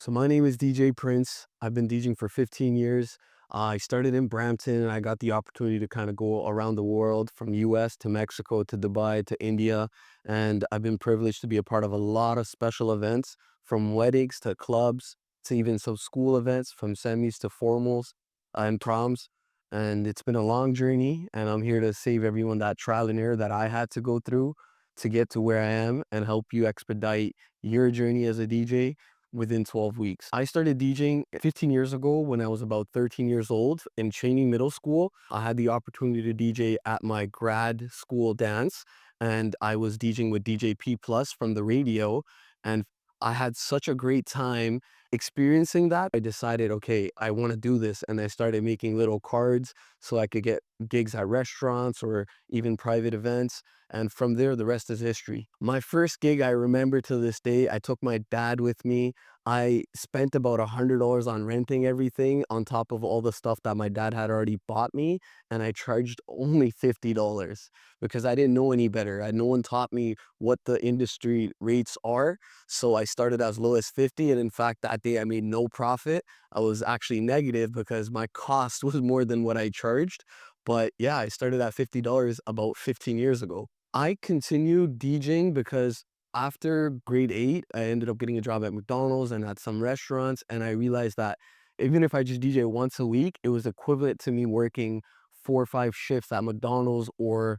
So my name is DJ Prince. I've been DJing for 15 years. I started in Brampton and I got the opportunity to kind of go around the world from US to Mexico to Dubai to India. And I've been privileged to be a part of a lot of special events from weddings to clubs to even some school events from semis to formals and proms. And it's been a long journey and I'm here to save everyone that trial and error that I had to go through to get to where I am and help you expedite your journey as a DJ within 12 weeks. I started DJing 15 years ago when I was about 13 years old in Cheney Middle School. I had the opportunity to DJ at my grad school dance, and I was DJing with DJ P Plus from the radio. And I had such a great time experiencing that. I decided, okay, I want to do this. And I started making little cards so I could get gigs at restaurants or even private events. And from there, the rest is history. My first gig, I remember to this day, I took my dad with me. I spent about $100 on renting everything on top of all the stuff that my dad had already bought me. And I charged only $50 because I didn't know any better. No one taught me what the industry rates are. So I started as low as 50. And in fact, that day I made no profit. I was actually negative because my cost was more than what I charged. But yeah, I started at $50 about 15 years ago. I continued DJing because after grade 8, I ended up getting a job at McDonald's and at some restaurants, and I realized that even if I just DJ once a week, it was equivalent to me working 4 or 5 shifts at McDonald's or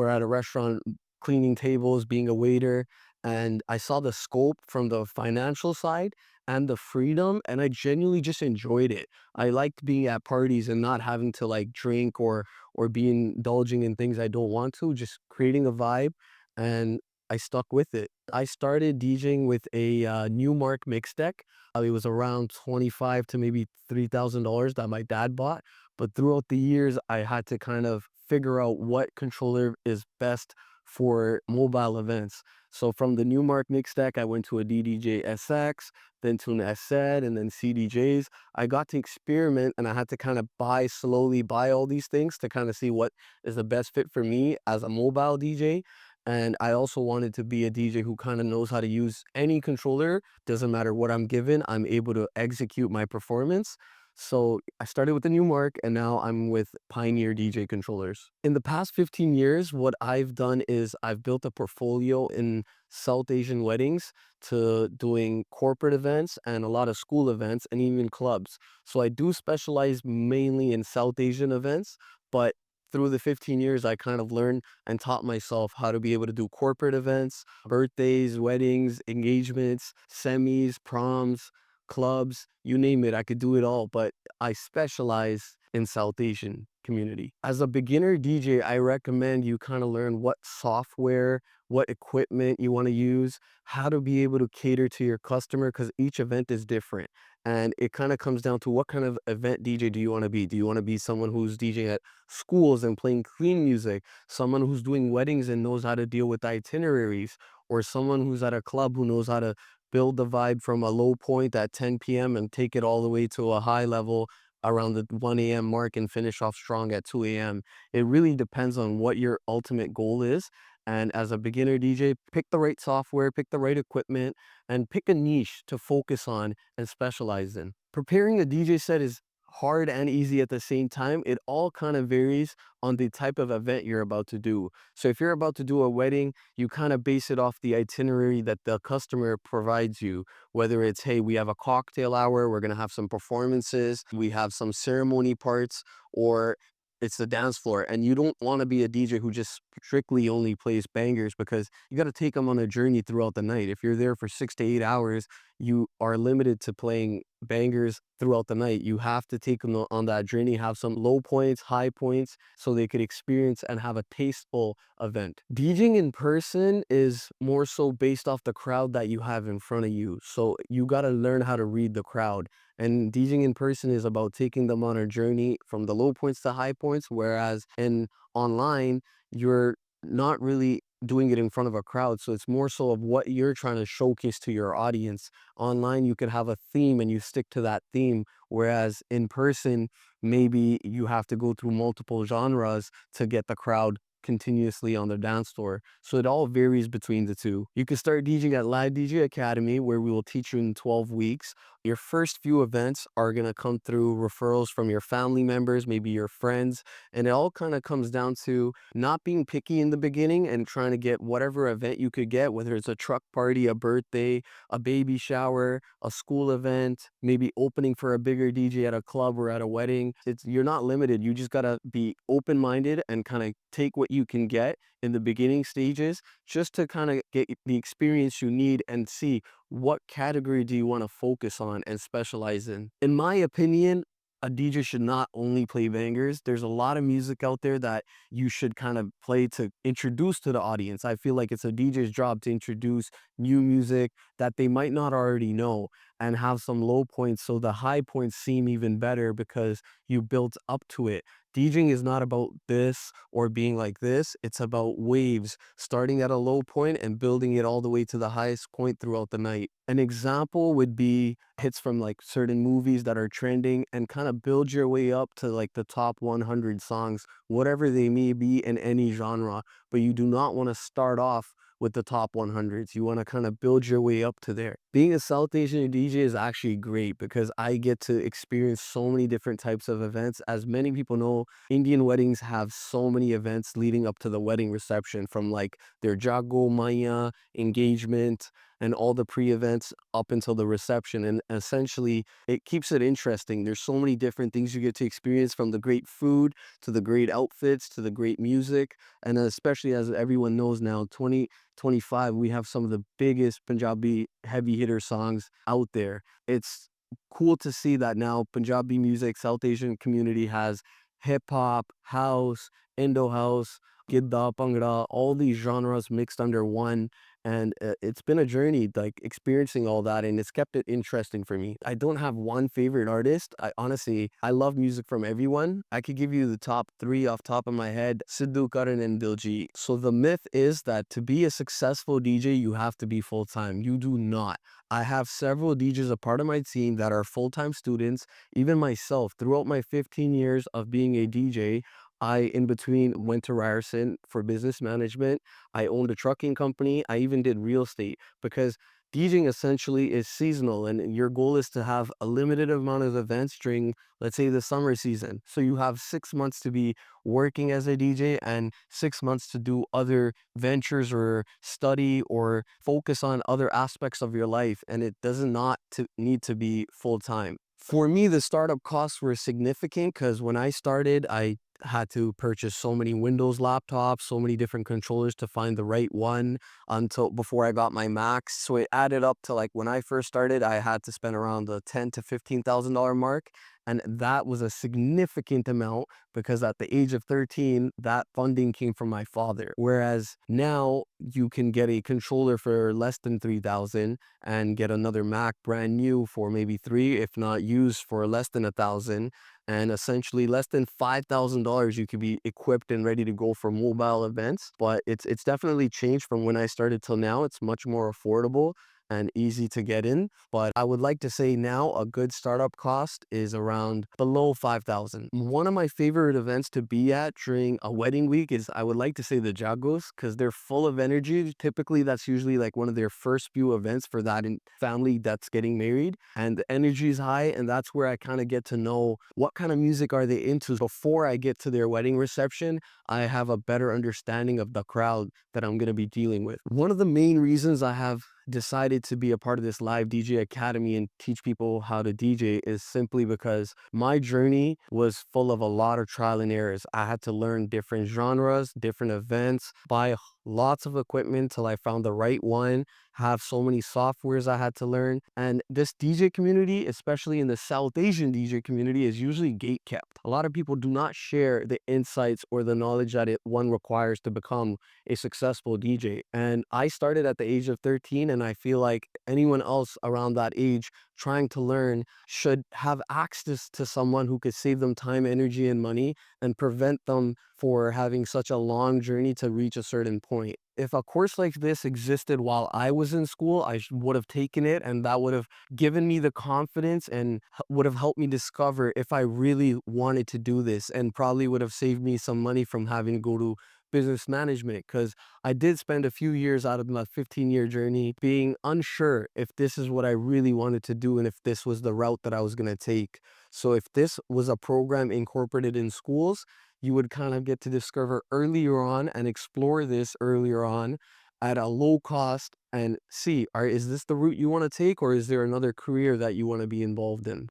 at a restaurant cleaning tables, being a waiter, and I saw the scope from the financial side and the freedom, and I genuinely just enjoyed it. I liked being at parties and not having to, like, drink or be indulging in things I don't want to, just creating a vibe, and I stuck with it. I started DJing with a Newmark mix deck. It was around 25 to maybe $3,000 that my dad bought. But throughout the years, I had to kind of figure out what controller is best for mobile events. So from the Newmark mix deck, I went to a DDJ SX, then to an SZ, and then CDJs. I got to experiment and I had to kind of slowly buy all these things to kind of see what is the best fit for me as a mobile DJ. And I also wanted to be a DJ who kind of knows how to use any controller. Doesn't matter what I'm given, I'm able to execute my performance. So I started with the Newmark and now I'm with Pioneer DJ controllers. In the past 15 years, what I've done is I've built a portfolio in South Asian weddings to doing corporate events and a lot of school events and even clubs. So I do specialize mainly in South Asian events, but through the 15 years, I kind of learned and taught myself how to be able to do corporate events, birthdays, weddings, engagements, semis, proms, clubs, you name it. I could do it all, but I specialize in South Asian community. As a beginner DJ, I recommend you kind of learn what software, what equipment you want to use, how to be able to cater to your customer because each event is different. And it kind of comes down to what kind of event DJ do you want to be? Do you want to be someone who's DJing at schools and playing clean music, someone who's doing weddings and knows how to deal with itineraries, or someone who's at a club who knows how to build the vibe from a low point at 10 p.m. and take it all the way to a high level around the 1 a.m. mark and finish off strong at 2 a.m. It really depends on what your ultimate goal is. And as a beginner DJ, pick the right software, pick the right equipment, and pick a niche to focus on and specialize in. Preparing a DJ set is hard and easy at the same time. It all kind of varies on the type of event you're about to do. So if you're about to do a wedding, you kind of base it off the itinerary that the customer provides you. Whether it's, hey, we have a cocktail hour, we're going to have some performances, we have some ceremony parts, or it's the dance floor. And you don't want to be a DJ who just strictly only plays bangers because you got to take them on a journey throughout the night. If you're there for 6 to 8 hours, you are limited to playing bangers throughout the night. You have to take them on that journey, have some low points, high points, so they could experience and have a tasteful event. DJing in person is more so based off the crowd that you have in front of you. So you got to learn how to read the crowd. And DJing in person is about taking them on a journey from the low points to high points, whereas in online, you're not really doing it in front of a crowd. So it's more so of what you're trying to showcase to your audience. Online, you could have a theme and you stick to that theme, whereas in person, maybe you have to go through multiple genres to get the crowd continuously on the dance floor. So it all varies between the two. You can start DJing at Live DJ Academy, where we will teach you in 12 weeks. Your first few events are going to come through referrals from your family members, maybe your friends, and it all kind of comes down to not being picky in the beginning and trying to get whatever event you could get, whether it's a truck party, a birthday, a baby shower, a school event, maybe opening for a bigger DJ at a club or at a wedding. You're not limited. You just got to be open-minded and kind of take what you can get in the beginning stages just to kind of get the experience you need and see what category do you want to focus on and specialize in. In my opinion, a DJ should not only play bangers. There's a lot of music out there that you should kind of play to introduce to the audience. I feel like it's a DJ's job to introduce new music that they might not already know and have some low points so the high points seem even better because you built up to it. DJing is not about this or being like this. It's about waves, starting at a low point and building it all the way to the highest point throughout the night. An example would be hits from like certain movies that are trending and kind of build your way up to like the top 100 songs, whatever they may be in any genre. But you do not want to start off with the top 100s. You want to kind of build your way up to there. Being a South Asian DJ is actually great because I get to experience so many different types of events. As many people know, Indian weddings have so many events leading up to the wedding reception, from like their jago, maya, engagement, and all the pre-events up until the reception. And essentially, it keeps it interesting. There's so many different things you get to experience, from the great food to the great outfits to the great music. And especially as everyone knows now, 2025, we have some of the biggest Punjabi heavy hitter songs out there. It's cool to see that now Punjabi music, South Asian community has hip hop, house, Indo house, Gidda, Pangra, all these genres mixed under one. And it's been a journey, like experiencing all that, and it's kept it interesting for me. I don't have one favorite artist. I honestly, I love music from everyone. I could give you the top three off top of my head: Sidhu, Karan, and Diljit. So the myth is that to be a successful DJ, you have to be full-time. You do not. I have several DJs a part of my team that are full-time students. Even myself, throughout my 15 years of being a DJ, I, in between, went to Ryerson for business management. I owned a trucking company. I even did real estate because DJing essentially is seasonal, and your goal is to have a limited amount of events during, let's say, the summer season. So you have 6 months to be working as a DJ and 6 months to do other ventures or study or focus on other aspects of your life. And it does not need to be full time. For me, the startup costs were significant because when I started, I had to purchase so many Windows laptops, so many different controllers to find the right one until before I got my Macs. So it added up to, like, when I first started, I had to spend around the $10,000 to $15,000 mark. And that was a significant amount because at the age of 13, that funding came from my father. Whereas now you can get a controller for less than 3,000 and get another Mac brand new for maybe three, if not used for less than 1,000. And essentially less than $5,000, you could be equipped and ready to go for mobile events. But it's definitely changed from when I started till now. It's much more affordable and easy to get in. But I would like to say now a good startup cost is around below 5,000. One of my favorite events to be at during a wedding week is, I would like to say, the Jagos, because they're full of energy. Typically, that's usually like one of their first few events for that family that's getting married. And the energy is high, and that's where I kind of get to know what kind of music are they into. Before I get to their wedding reception, I have a better understanding of the crowd that I'm going to be dealing with. One of the main reasons I have decided to be a part of this Live DJ Academy and teach people how to DJ is simply because my journey was full of a lot of trial and errors. I had to learn different genres, different events, buy lots of equipment till I found the right one, have so many softwares I had to learn. And this DJ community, especially in the South Asian DJ community, is usually gate kept. A lot of people do not share the insights or the knowledge that one requires to become a successful DJ. And I started at the age of 13, and I feel like anyone else around that age trying to learn should have access to someone who could save them time, energy, and money and prevent them for having such a long journey to reach a certain point. If a course like this existed while I was in school, I would have taken it, and that would have given me the confidence and would have helped me discover if I really wanted to do this, and probably would have saved me some money from having to go to business management because I did spend a few years out of my 15-year journey being unsure if this is what I really wanted to do and if this was the route that I was going to take. So if this was a program incorporated in schools, you would kind of get to discover earlier on and explore this earlier on at a low cost and see, is this the route you want to take, or is there another career that you want to be involved in?